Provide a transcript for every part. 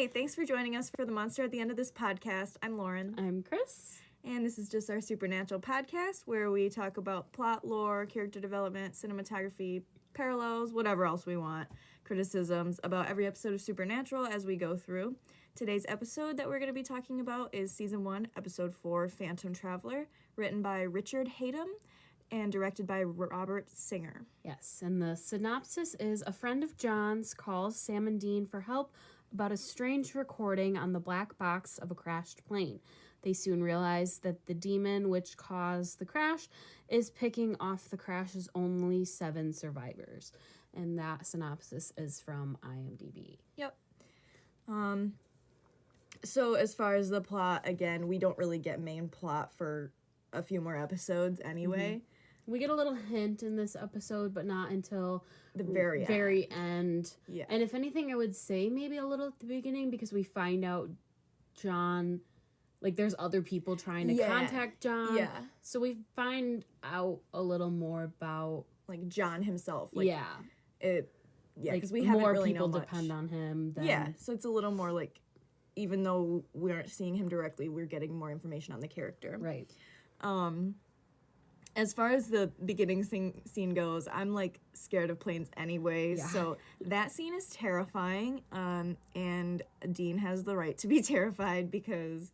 Hey, thanks for joining us for the Monster at the End of this podcast. I'm Lauren. I'm Chris. And this is just our supernatural podcast where we talk about plot, lore, character development, cinematography, parallels, whatever else we want, criticisms about every episode of Supernatural as we go through. Today's episode that we're going to be talking about is Season 1, Episode 4, Phantom Traveler, written by Richard Hatem and directed by Robert Singer. Yes, and the synopsis is a friend of John's calls Sam and Dean for help about a strange recording on the black box of a crashed plane. They soon realize that the demon which caused the crash is picking off the crash's only 7 survivors. And that synopsis is from IMDb. Yep. So as far as the plot, again, we don't really get main plot for a few more episodes anyway. Mm-hmm. We get a little hint in this episode, but not until the very end. Yeah. And if anything, I would say maybe a little at the beginning because we find out John, like there's other people trying to contact John. Yeah. So we find out a little more about like John himself. Like, because like we haven't more really people know much. depend on him. So it's a little more like, even though we aren't seeing him directly, we're getting more information on the character. Right. As far as the beginning scene goes, I'm, like, scared of planes anyway, so that scene is terrifying, and Dean has the right to be terrified because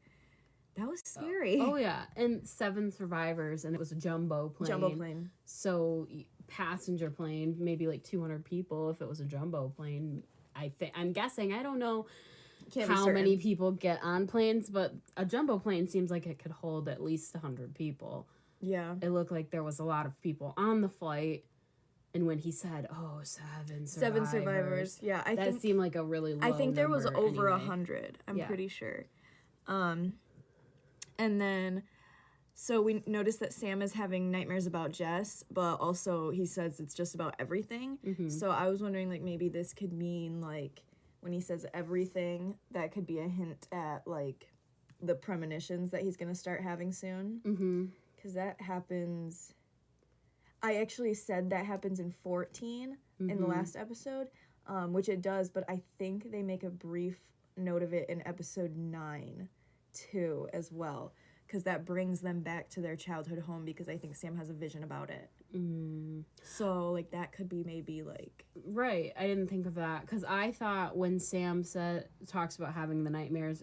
that was scary. Oh, yeah, and 7 survivors, and it was a jumbo plane. So, passenger plane, maybe, like, 200 people if it was a jumbo plane. I'm guessing, I don't know how many people get on planes, but a jumbo plane seems like it could hold at least 100 people. Yeah. It looked like there was a lot of people on the flight. And when he said, 7 survivors. Yeah, I think... That seemed like a really low I think there was over anyway. 100. I'm pretty sure. And then... So we noticed that Sam is having nightmares about Jess, but also he says it's just about everything. Mm-hmm. So I was wondering, like, maybe this could mean, like, when he says everything, that could be a hint at, like, the premonitions that he's going to start having soon. Mm-hmm. Because that happens... I actually said that happens in 14 in the last episode, which it does, but I think they make a brief note of it in episode 9, too, as well. Because that brings them back to their childhood home, because I think Sam has a vision about it. Mm. So, like, that could be maybe, like... Right, I didn't think of that. Because I thought when Sam talks about having the nightmares,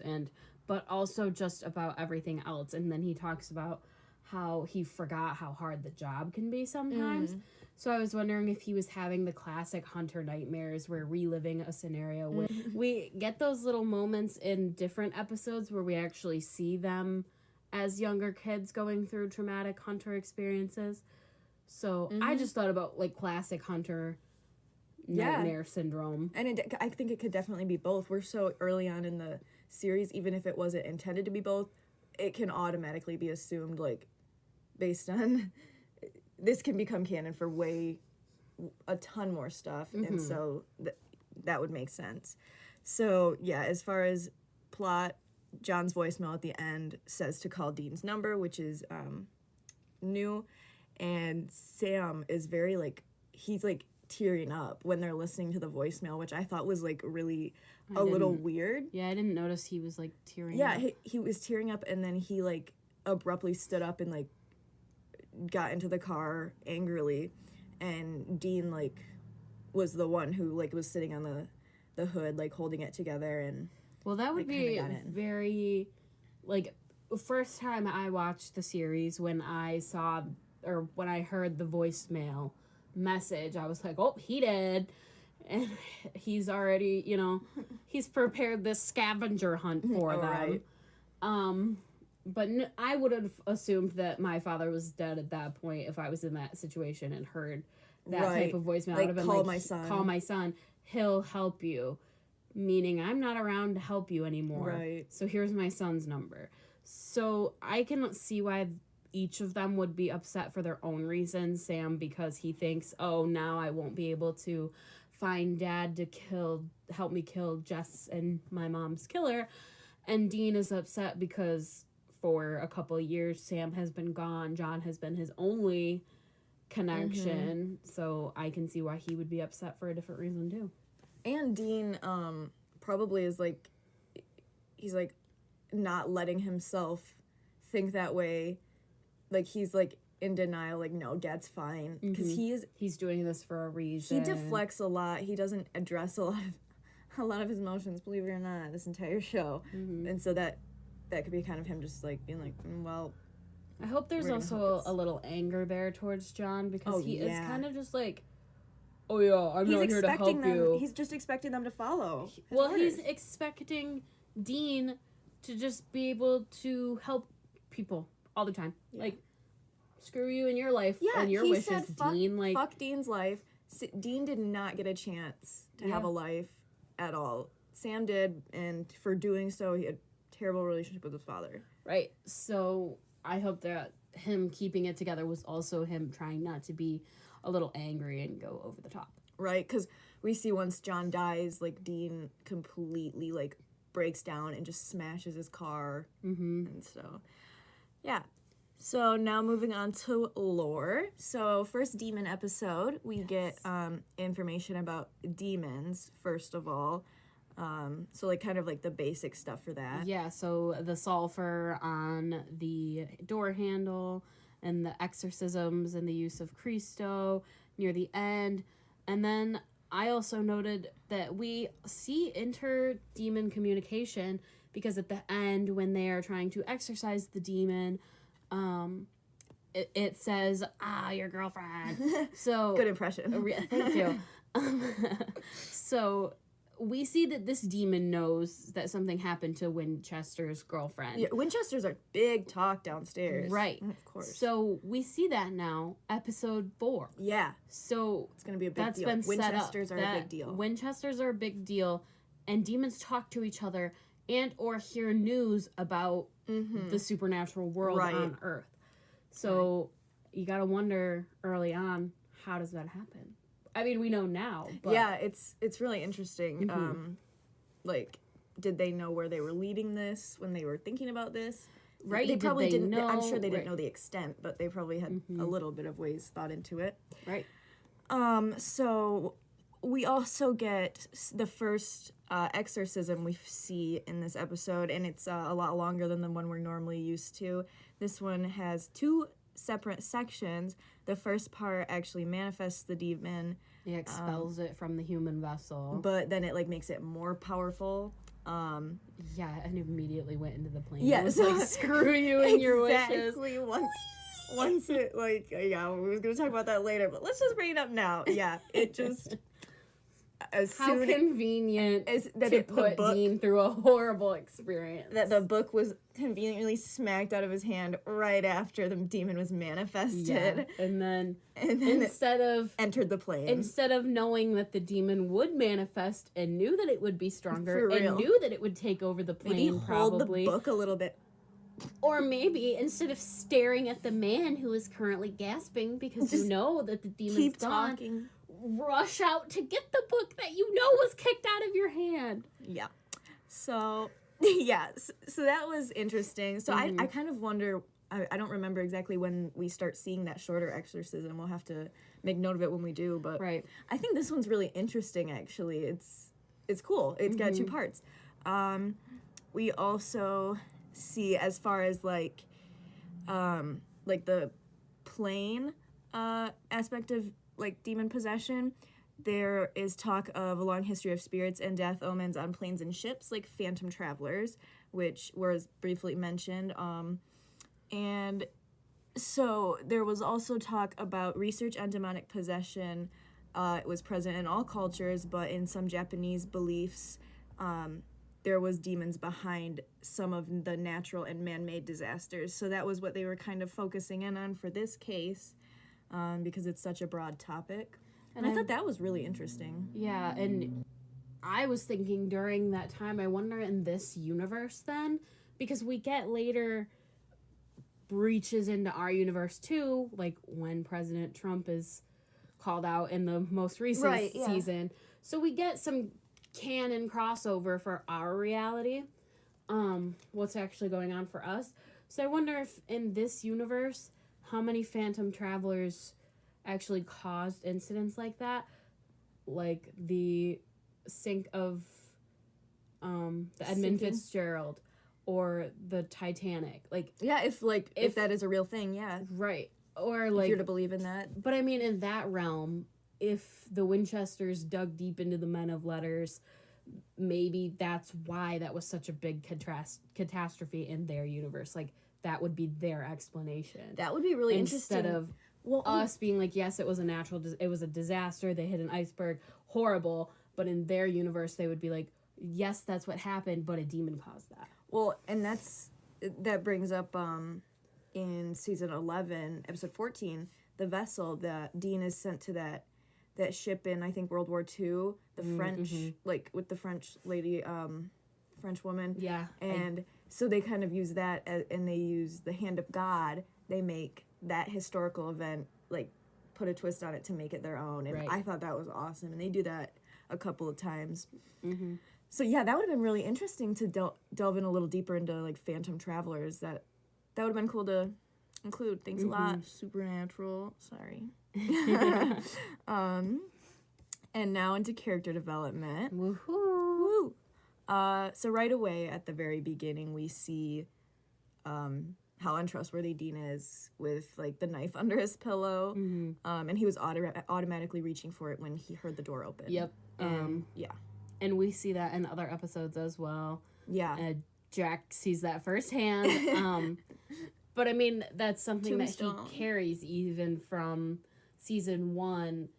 but also just about everything else, and then he talks about how he forgot how hard the job can be sometimes. So I was wondering if he was having the classic Hunter nightmares where reliving a scenario where we get those little moments in different episodes where we actually see them as younger kids going through traumatic Hunter experiences. So I just thought about like classic Hunter nightmare syndrome. And I think it could definitely be both. We're so early on in the series, even if it wasn't intended to be both, it can automatically be assumed, like, based on this can become canon for a ton more stuff, and so that would make sense. So yeah, as far as plot, John's voicemail at the end says to call Dean's number, which is new, and Sam is very, like, he's like tearing up when they're listening to the voicemail, which I thought was like really a little weird. Yeah, I didn't notice he was like tearing up. Yeah, he was tearing up, and then he like abruptly stood up and like got into the car angrily, and Dean like was the one who like was sitting on the hood, like holding it together. And well, that would be very, like, first time I watched the series, when I heard the voicemail message, I was like, oh, he did. And he's already, he's prepared this scavenger hunt for them. Right. But I would have assumed that my father was dead at that point if I was in that situation and heard that type of voicemail. Like, I would have been call my son. Call my son. He'll help you. Meaning, I'm not around to help you anymore. Right. So here's my son's number. So I can see why each of them would be upset for their own reasons. Sam, because he thinks, oh, now I won't be able to find Dad to help me kill Jess and my mom's killer. And Dean is upset because for a couple of years, Sam has been gone. John has been his only connection. So I can see why he would be upset for a different reason, too. And Dean probably is, like, like not letting himself think that way. Like he's like in denial, like no, Gad's fine, because he's doing this for a reason. He deflects a lot. He doesn't address a lot of his emotions, believe it or not, this entire show. And so that could be kind of him just like being like, well, I hope there's also a little anger there towards John, because he is kind of just like, oh yeah, I'm not here to help you. He's just expecting them to follow. He's expecting Dean to just be able to help people all the time. Yeah. Like, screw you in your life and your wishes, said, Dean. Like, fuck Dean's life. Dean did not get a chance to have a life at all. Sam did, and for doing so, he had a terrible relationship with his father. Right. So I hope that him keeping it together was also him trying not to be a little angry and go over the top. Right, because we see once John dies, like, Dean completely, like, breaks down and just smashes his car. And so, yeah. So now moving on to lore. So first demon episode, we get information about demons, first of all. So like kind of like the basic stuff for that. Yeah, so the sulfur on the door handle and the exorcisms and the use of Krista near the end. And then I also noted that we see inter-demon communication, because at the end when they are trying to exorcise the demon, it says, your girlfriend. So good impression. Thank you. So we see that this demon knows that something happened to Winchester's girlfriend. Yeah, Winchester's a big talk downstairs. Right. Of course. So we see that now, episode 4. Yeah. So it's going to be a big deal. Been Winchesters are a big deal. Winchesters are a big deal, and demons talk to each other and or hear news about the supernatural world on Earth. So you got to wonder early on, how does that happen? I mean, we know now, but yeah, it's really interesting. Like, did they know where they were leading this when they were thinking about this? Right. They probably didn't know? I'm sure they didn't know the extent, but they probably had a little bit of ways thought into it. Right. So we also get the first exorcism we see in this episode, and it's a lot longer than the one we're normally used to. This one has 2 separate sections. The first part actually manifests the demon. It expels it from the human vessel. But then it like makes it more powerful. Yeah, and immediately went into the plane. Yeah, it was like, screw you and your wishes. Exactly. Once it like yeah, we were gonna talk about that later, but let's just bring it up now. Yeah, it just how convenient to put Dean through a horrible experience. That the book was conveniently smacked out of his hand right after the demon was manifested. Yeah. And then instead of entered the plane. Instead of knowing that the demon would manifest and knew that it would be stronger and knew that it would take over the plane, maybe hold the book a little bit. Or maybe instead of staring at the man who is currently gasping because you know that the demon's gone, talking. Rush out to get the book that you know was kicked out of your hand. Yeah. So, yeah. So that was interesting. So I kind of wonder, I don't remember exactly when we start seeing that shorter exorcism. We'll have to make note of it when we do. But I think this one's really interesting, actually. It's cool. It's got 2 parts. We also see, as far as like the plane aspect of like demon possession, there is talk of a long history of spirits and death omens on planes and ships, like phantom travelers, which was briefly mentioned. And so there was also talk about research on demonic possession. It was present in all cultures, but in some Japanese beliefs, there was demons behind some of the natural and man-made disasters. So that was what they were kind of focusing in on for this case. Because it's such a broad topic. And I thought that was really interesting. Yeah, and I was thinking during that time, I wonder in this universe then, because we get later breaches into our universe too, like when President Trump is called out in the most recent season. So we get some canon crossover for our reality, what's actually going on for us. So I wonder if in this universe, how many phantom travelers actually caused incidents like that? Like the sink of the Edmund Fitzgerald or the Titanic. Like, yeah, if that is a real thing, yeah. Right. Or like, if you're to believe in that. But I mean, in that realm, if the Winchesters dug deep into the men of letters, maybe that's why that was such a big catastrophe in their universe. Like, that would be their explanation. That would be really Instead interesting. of us being like, yes, it was a disaster, they hit an iceberg, horrible, but in their universe they would be like, yes, that's what happened, but a demon caused that. Well, and that brings up in season 11, episode 14, the vessel that Dean is sent to that ship in, I think, World War II, the French, like, with the French lady, French woman. Yeah. And so they kind of use that, and they use the hand of God. They make that historical event, like, put a twist on it to make it their own. And I thought that was awesome. And they do that a couple of times. Mm-hmm. So, yeah, that would have been really interesting to delve in a little deeper into, like, Phantom Travelers. That would have been cool to include. Thanks a lot. Supernatural. Sorry. And now into character development. Woohoo! So right away at the very beginning, we see how untrustworthy Dean is with, like, the knife under his pillow. And he was automatically reaching for it when he heard the door open. Yep. Yeah. And we see that in other episodes as well. Yeah. Jack sees that firsthand. But I mean, that's something Tombstone. that he carries even from season 1.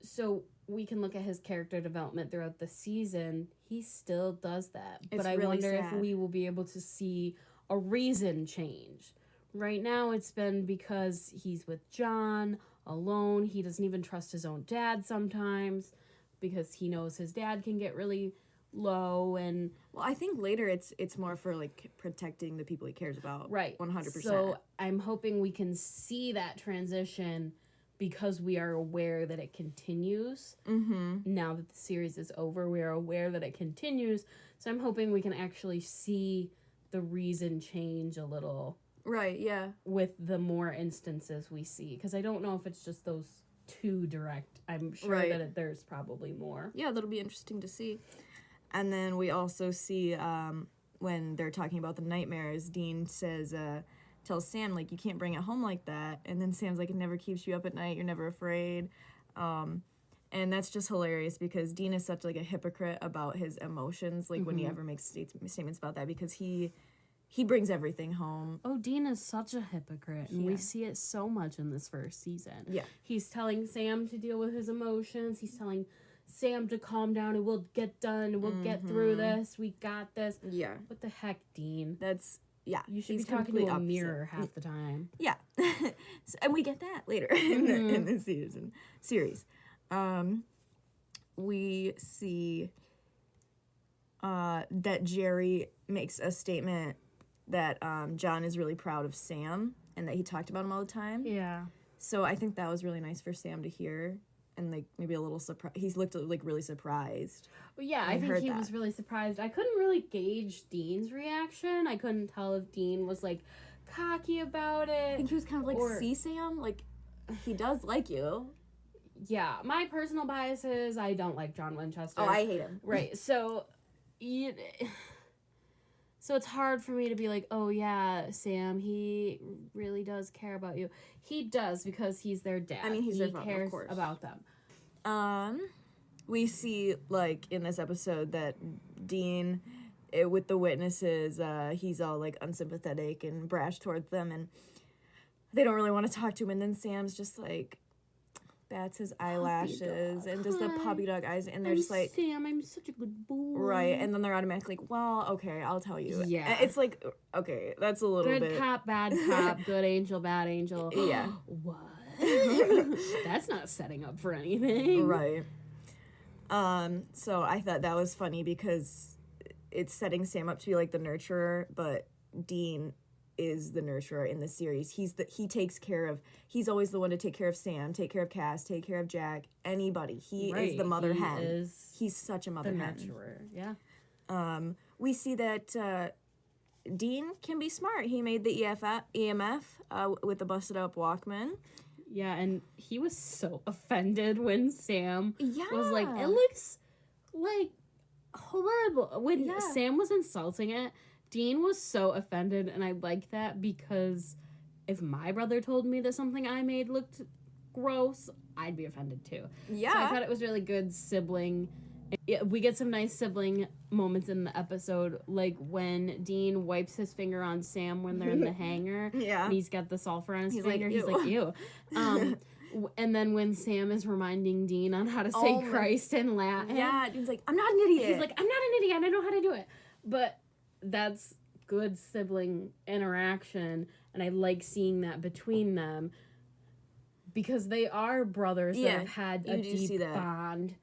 So we can look at his character development throughout the season. He still does that. It's but I really wonder sad. if we will be able to see a reason change. Right now it's been because he's with John alone. He doesn't even trust his own dad sometimes because he knows his dad can get really low. And Well, I think later it's more for, like, protecting the people he cares about. right, 100%. So I'm hoping we can see that transition because we are aware that it continues. Now that the series is over, we are aware that it continues. So I'm hoping we can actually see the reason change a little. Right, yeah. With the more instances we see. Because I don't know if it's just those 2 direct. I'm sure that there's probably more. Yeah, that'll be interesting to see. And then we also see when they're talking about the nightmares, Dean says, tells Sam, like, you can't bring it home like that. And then Sam's like, it never keeps you up at night. You're never afraid. And that's just hilarious because Dean is such, like, a hypocrite about his emotions, like, when he ever makes statements about that, because he brings everything home. Oh, Dean is such a hypocrite, and we see it so much in this first season. Yeah. He's telling Sam to deal with his emotions. He's telling Sam to calm down, and we'll get done. We'll get through this. We got this. Yeah. What the heck, Dean? That's, yeah. You should be talking to a mirror half the time. Yeah. And we get that later in the series. We see that Jerry makes a statement that John is really proud of Sam and that he talked about him all the time. Yeah. So I think that was really nice for Sam to hear, and, like, maybe a little surprise. He's looked, like, really surprised. Well, yeah, I think he was really surprised. I couldn't really gauge Dean's reaction. I couldn't tell if Dean was, like, cocky about it. I think he was kind of like, see, Sam? Like, he does like you. Yeah, my personal bias is I don't like John Winchester. Oh, I hate him. Right, so it's hard for me to be like, oh, yeah, Sam, he really does care about you. He does because he's their dad. I mean, he's their father, cares of course. about them. We see, like, in this episode that Dean, with the witnesses, he's all, like, unsympathetic and brash towards them, and they don't really want to talk to him, and then Sam's just, like, bats his eyelashes and does the puppy dog eyes, and they're just like, Sam, I'm such a good boy. Right, and then they're automatically like, well, okay, I'll tell you. Yeah. It's like, okay, that's a little bit. Good cop, bad cop, good angel, bad angel. Yeah. What? That's not setting up for anything. Right. So I thought that was funny because it's setting Sam up to be, like, the nurturer, but Dean is the nurturer in the series. He takes care of, he's always the one to take care of Sam, take care of Cass, take care of Jack, anybody. He is the mother hen. He's such a mother hen. The nurturer, yeah. We see that Dean can be smart. He made the EMF with the busted up Walkman. Yeah, and he was so offended when Sam was like, it looks like horrible. When Yeah. Sam was insulting it, Dean was so offended, and I like that because if my brother told me that something I made looked gross, I'd be offended too. Yeah. So I thought it was really good sibling. Yeah, we get some nice sibling moments in the episode, like when Dean wipes his finger on Sam when they're in the hangar. Yeah. And he's got the sulfur on his He's finger. like, He's like, ew. And then when Sam is reminding Dean on how to say Christ in Latin. Yeah, Dean's like, I'm not an idiot. He's like, I'm not an idiot. I know how to do it. But that's good sibling interaction, and I like seeing that between them because they are brothers that have had a deep bond.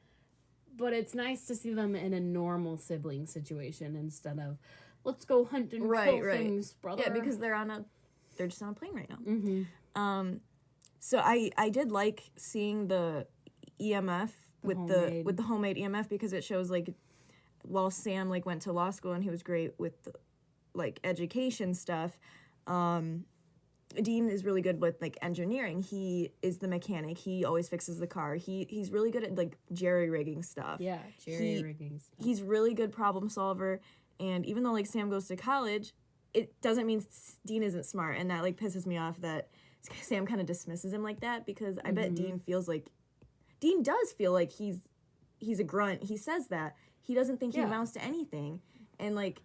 But it's nice to see them in a normal sibling situation instead of, let's go hunt and kill things, brother. Yeah, because they're just on a plane right now. Mm-hmm. So I did like seeing the EMF with the homemade EMF because it shows like while Sam like went to law school and he was great with the, like education stuff, Dean is really good with like engineering. He is the mechanic. He always fixes the car. He's really good at like jerry rigging stuff. Yeah, jerry rigging stuff. He's really good problem solver. And even though like Sam goes to college, it doesn't mean Dean isn't smart, and that like pisses me off that Sam kind of dismisses him like that because I bet Dean does feel like he's a grunt. He says that he doesn't think he amounts to anything, and like.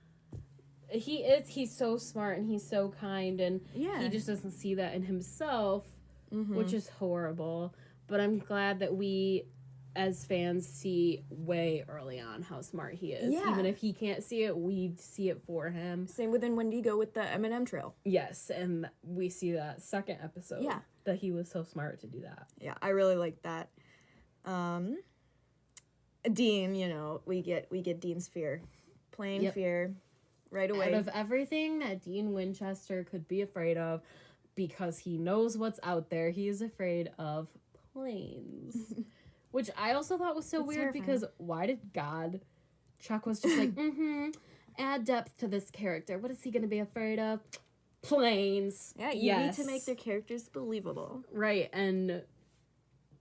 He's so smart and he's so kind, and he just doesn't see that in himself, which is horrible. But I'm glad that we, as fans, see way early on how smart he is. Yeah. Even if he can't see it, we see it for him. Same with in Wendigo with the M&M trail. Yes, and we see that second episode. Yeah. That he was so smart to do that. Yeah, I really like that. Dean, you know, we get Dean's fear. Plain fear. Right away. Out of everything that Dean Winchester could be afraid of, because he knows what's out there, he is afraid of planes. Which I also thought was so weird because why did Chuck was just like, add depth to this character. What is he going to be afraid of? Planes. Yeah, you need to make their characters believable. Right, and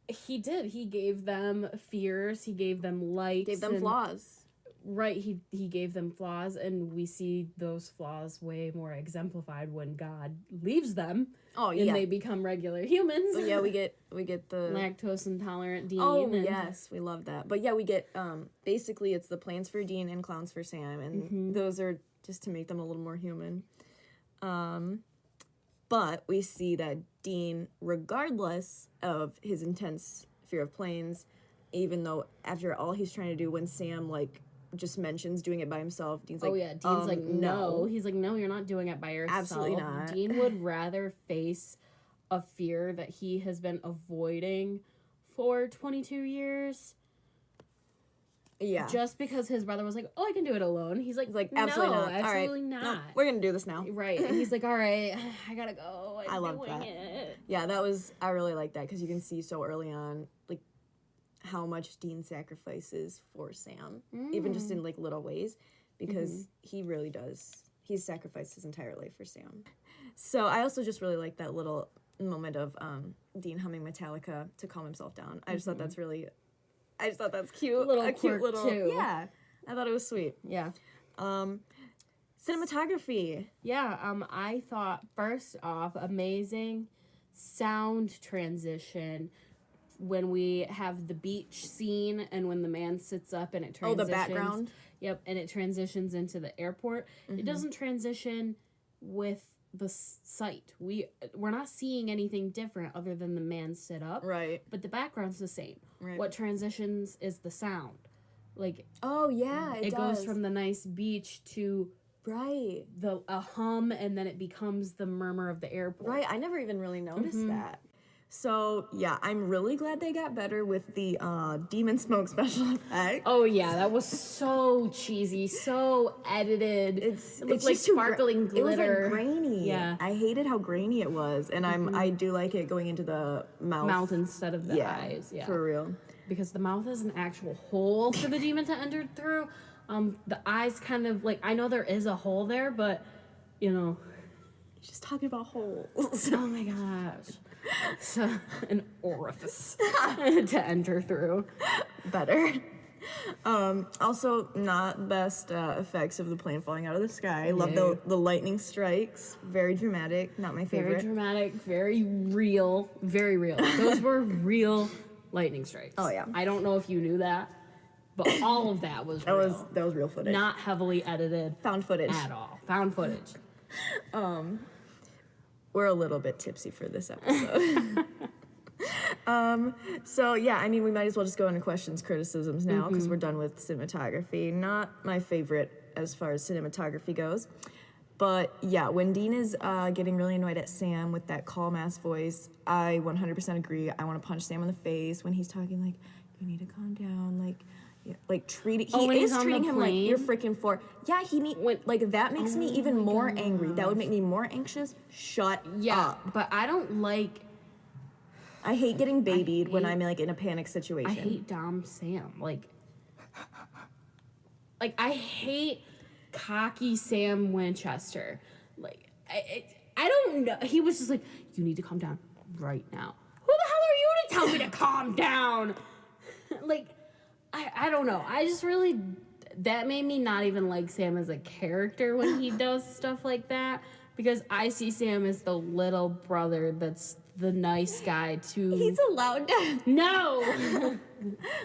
he did. He gave them fears. He gave them lights. Gave them flaws. Right, he gave them flaws, and we see those flaws way more exemplified when God leaves them. Oh, yeah. And they become regular humans. Oh, yeah, we get the... lactose intolerant Dean. Oh, yes, we love that. But yeah, we get, basically it's the planes for Dean and clowns for Sam, and those are just to make them a little more human. But we see that Dean, regardless of his intense fear of planes, even though after all he's trying to do when Sam, like... just mentions doing it by himself. Dean's like, Dean's like, no. He's like, no, you're not doing it by yourself. Absolutely not. Dean would rather face a fear that he has been avoiding for 22 years. Yeah. Just because his brother was like, oh, I can do it alone. He's like absolutely not. Absolutely not. No, we're going to do this now. Right. And he's like, all right, I got to go. I love that. Yeah, I really like that because you can see so early on, like, how much Dean sacrifices for Sam, even just in like little ways, because he really does. He's sacrificed his entire life for Sam. So I also just really like that little moment of Dean humming Metallica to calm himself down. I just thought that's cute. A cute little too. Yeah, I thought it was sweet. Yeah. Cinematography. Yeah. I thought first off, amazing sound transition. When we have the beach scene and when the man sits up and it transitions. Oh, the background? Yep, and it transitions into the airport. It doesn't transition with the sight. We're not seeing anything different other than the man sit up. Right. But the background's the same. Right. What transitions is the sound. Like, oh, yeah, it does. Goes from the nice beach to... Right. A hum, and then it becomes the murmur of the airport. Right, I never even really noticed that. So, yeah, I'm really glad they got better with the demon smoke special effect. Oh, yeah, that was so cheesy, so edited. It looked like sparkling glitter. It was, like, grainy. Yeah. I hated how grainy it was, and I do like it going into the mouth. Mouth instead of the eyes, yeah. For real. Because the mouth is an actual hole for the demon to enter through. The eyes kind of, like, I know there is a hole there, but, you know. Just talking about holes. Oh, my gosh. So, an orifice to enter through. Better. Also, not best effects of the plane falling out of the sky. Love the lightning strikes. Very dramatic. Not my favorite. Very dramatic, very real, very real. Those were real lightning strikes. Oh, yeah. I don't know if you knew that, but all of that was real. That was real footage. Not heavily edited. Found footage. At all. Found footage. We're a little bit tipsy for this episode. So yeah, I mean, we might as well just go into questions, criticisms now, because we're done with cinematography. Not my favorite as far as cinematography goes. But yeah, when Dean is getting really annoyed at Sam with that calm-ass voice, I 100% agree. I want to punch Sam in the face when he's talking like, you need to calm down, like treating him like you're freaking four. Yeah, that makes me even more angry. That would make me more anxious. Shut up. But I don't like. I hate getting babied when I'm like in a panic situation. I hate Dom Sam. Like I hate cocky Sam Winchester. Like I don't know. He was just like, you need to calm down right now. Who the hell are you to tell me to calm down? Like. I don't know. I just really, that made me not even like Sam as a character when he does stuff like that, because I see Sam as the little brother that's the nice guy too. He's allowed to. No.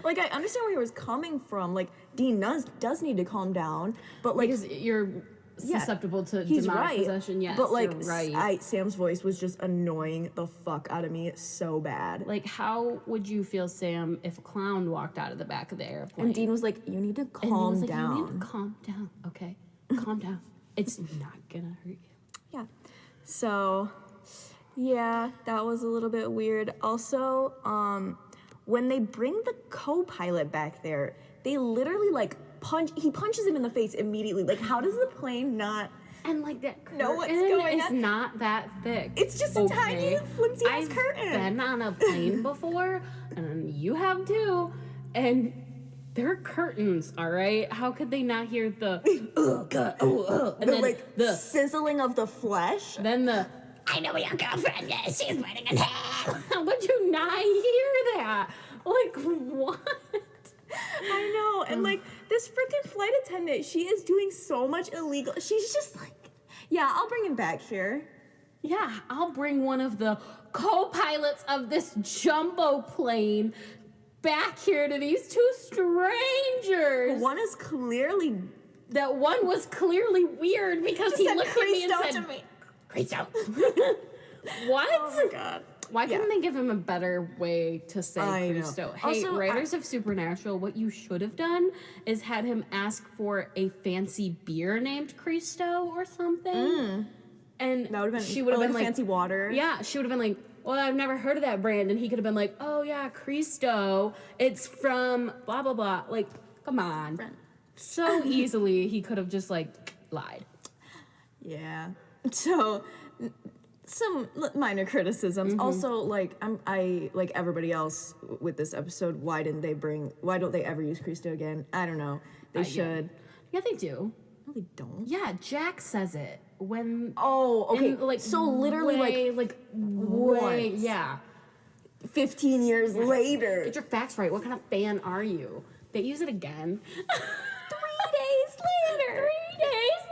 Like, I understand where he was coming from. Like, Dean does need to calm down, but like. Because you're susceptible to he's demonic right. possession, yes, but like, you're right. Sam's voice was just annoying the fuck out of me so bad. Like, how would you feel, Sam, if a clown walked out of the back of the airplane? And Dean was like, you need to calm down. You need to calm down, okay? Calm down. It's not gonna hurt you. Yeah. So, yeah, that was a little bit weird. Also, when they bring the co-pilot back there, they literally like he punches him in the face immediately. Like, how does the plane not? And like that curtain know what's going is on? Not that thick. It's just a tiny flimsy ass I've curtain. Been on a plane before, and you have too, and they're curtains, all right? How could they not hear the and then like the sizzling of the flesh? Then the I know your girlfriend is. She's waiting in hell. How would you not hear that? Like, what? I know, and like this freaking flight attendant, she is doing so much illegal. She's just like, yeah, I'll bring him back here. Yeah, I'll bring one of the co-pilots of this jumbo plane back here to these two strangers. One is clearly. That one was clearly weird because he looked at me and said, Krista. What? Oh my god. Why couldn't they give him a better way to say Cristo? Hey, Also, writers of Supernatural, what you should have done is had him ask for a fancy beer named Cristo or something. And that would have been, she would have been like fancy water. Yeah, she would have been like, well, I've never heard of that brand. And he could have been like, oh yeah, Cristo. It's from blah, blah, blah. Like, come on. So easily he could have just like lied. Yeah. So some minor criticisms. Also, like I like everybody else with this episode. Why don't they ever use Cristo again? I don't know. They should. Yeah, they do. No, they don't. Yeah, Jack says it when. Oh, okay. So literally, way, once. Yeah. 15 years later. Get your facts right. What kind of fan are you? They use it again. 3 days later. 3 days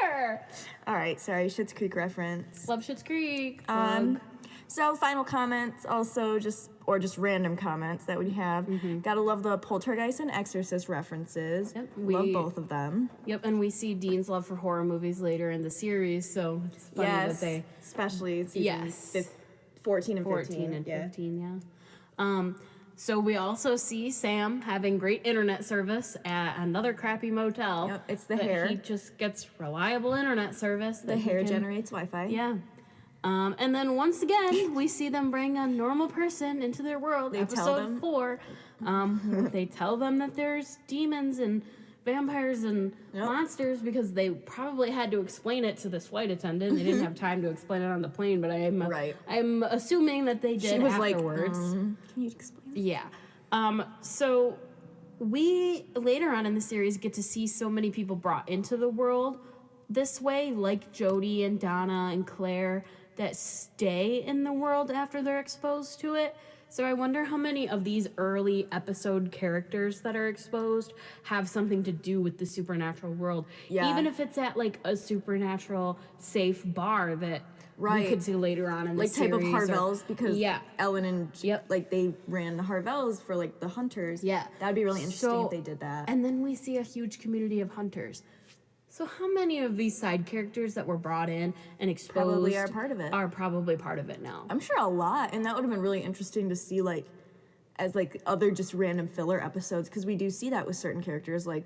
later. All right, sorry, Schitt's Creek reference. Love Schitt's Creek. So final comments, also just random comments that we have. Gotta love the Poltergeist and Exorcist references. Yep, love both of them. Yep, and we see Dean's love for horror movies later in the series, so it's funny that they, especially season 14 and 15, yeah. So we also see Sam having great internet service at another crappy motel. Yep, it's the hair. He just gets reliable internet service. The hair generates Wi-Fi. Yeah. And then once again, we see them bring a normal person into their world. Episode 4. They tell them that there's demons and vampires and monsters because they probably had to explain it to this flight attendant. They didn't have time to explain it on the plane, but I'm assuming that they did she was afterwards. Can you explain? Yeah. So we later on in the series get to see so many people brought into the world this way, like Jody and Donna and Claire, that stay in the world after they're exposed to it. So I wonder how many of these early episode characters that are exposed have something to do with the supernatural world. Yeah. Even if it's at like a supernatural safe bar that we could see later on in the series. Like type of Harvells, because yeah. Ellen and like they ran the Harvells for like the hunters. Yeah. That'd be really interesting if they did that. And then we see a huge community of hunters. So how many of these side characters that were brought in and exposed probably are part of it. Are probably part of it now. I'm sure a lot, and that would have been really interesting to see, like, as like other just random filler episodes, because we do see that with certain characters, like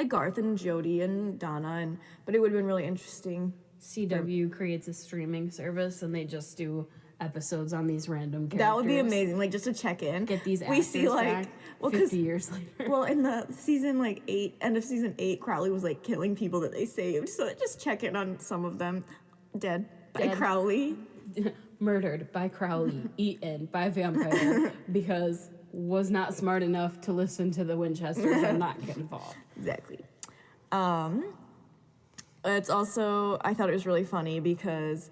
Garth and Jody and Donna, but it would have been really interesting. CW creates a streaming service, and they just do episodes on these random characters. That would be amazing, like just to check in. Get these actors see like back 50 years later. Well, in the season like 8, end of season 8, Crowley was like killing people that they saved, so just check in on some of them. Dead by Crowley. Murdered by Crowley, eaten by vampire because was not smart enough to listen to the Winchesters and not get involved. Exactly. It's also, I thought it was really funny because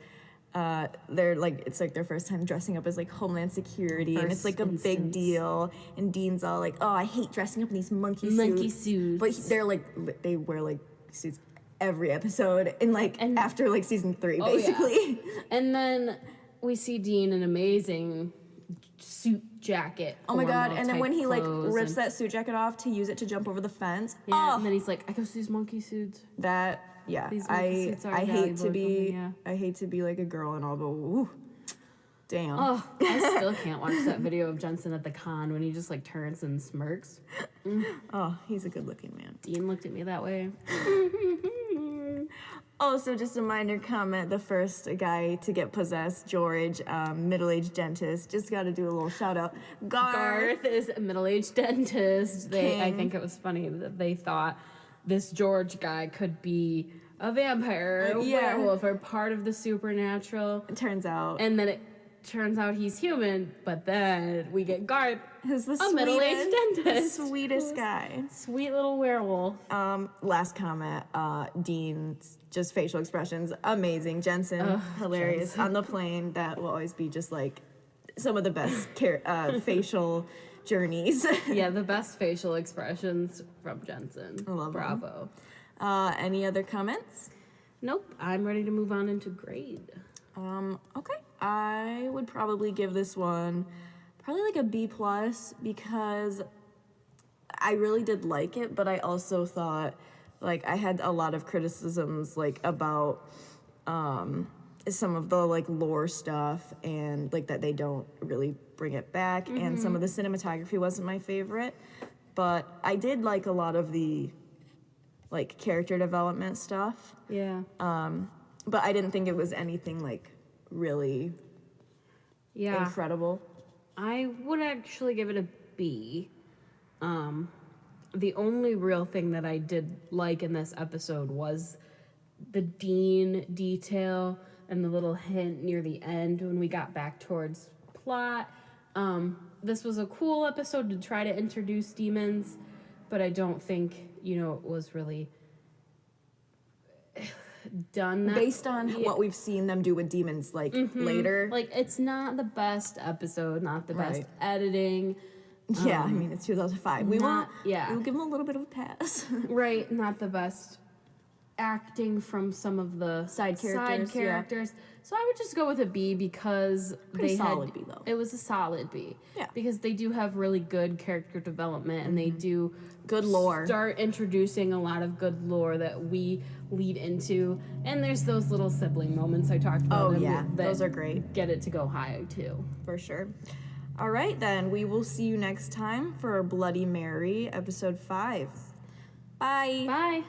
they're like, it's like their first time dressing up as like Homeland Security, and it's like a big deal. And Dean's all like, "Oh, I hate dressing up in these monkey suits." But they're like, they wear like suits every episode, and after like season 3, basically. Yeah. And then we see Dean in an amazing suit jacket. Oh my god! And then when he like rips that suit jacket off to use it to jump over the fence, and then he's like, "I guess these monkey suits." Yeah, I hate to be I hate to be like a girl and all, but woo, damn. Oh, I still can't watch that video of Jensen at the con when he just like turns and smirks. Oh, he's a good looking man. Dean looked at me that way. Also, just a minor comment, the first guy to get possessed, George, middle-aged dentist, just got to do a little shout out. Garth is a middle-aged dentist. I think it was funny that they thought this George guy could be a vampire or a werewolf or part of the supernatural. It turns out. And then it turns out he's human, but then we get Garth, who's a middle-aged dentist. The sweetest guy. Sweet little werewolf. Last comment, Dean's just facial expressions, amazing. Jensen, hilarious. Jensen. On the plane, that will always be just like some of the best facial journeys. Yeah, the best facial expressions from Jensen. I love Bravo. Any other comments? Nope. I'm ready to move on into grade. Okay. I would probably give this one probably like a B+, because I really did like it, but I also thought like I had a lot of criticisms like about some of the like lore stuff, and like that they don't really bring it back, and some of the cinematography wasn't my favorite, but I did like a lot of the like character development stuff. Yeah. But I didn't think it was anything like really incredible. I would actually give it a B. The only real thing that I did like in this episode was the Dean detail and the little hint near the end when we got back towards plot. This was a cool episode to try to introduce demons, but I don't think, it was really done that based on what we've seen them do with demons later. Like, it's not the best episode, not the best editing. Yeah, I mean, it's 2005. We'll give them a little bit of a pass. Right, not the best acting from some of the side characters. So I would just go with a B because solid B, though. It was a solid B. Yeah. Because they do have really good character development, and they do good lore. Start introducing a lot of good lore that we lead into. And there's those little sibling moments I talked about. Oh, yeah. Those are great. Get it to go high, too. For sure. All right, then. We will see you next time for Bloody Mary, episode 5. Bye. Bye.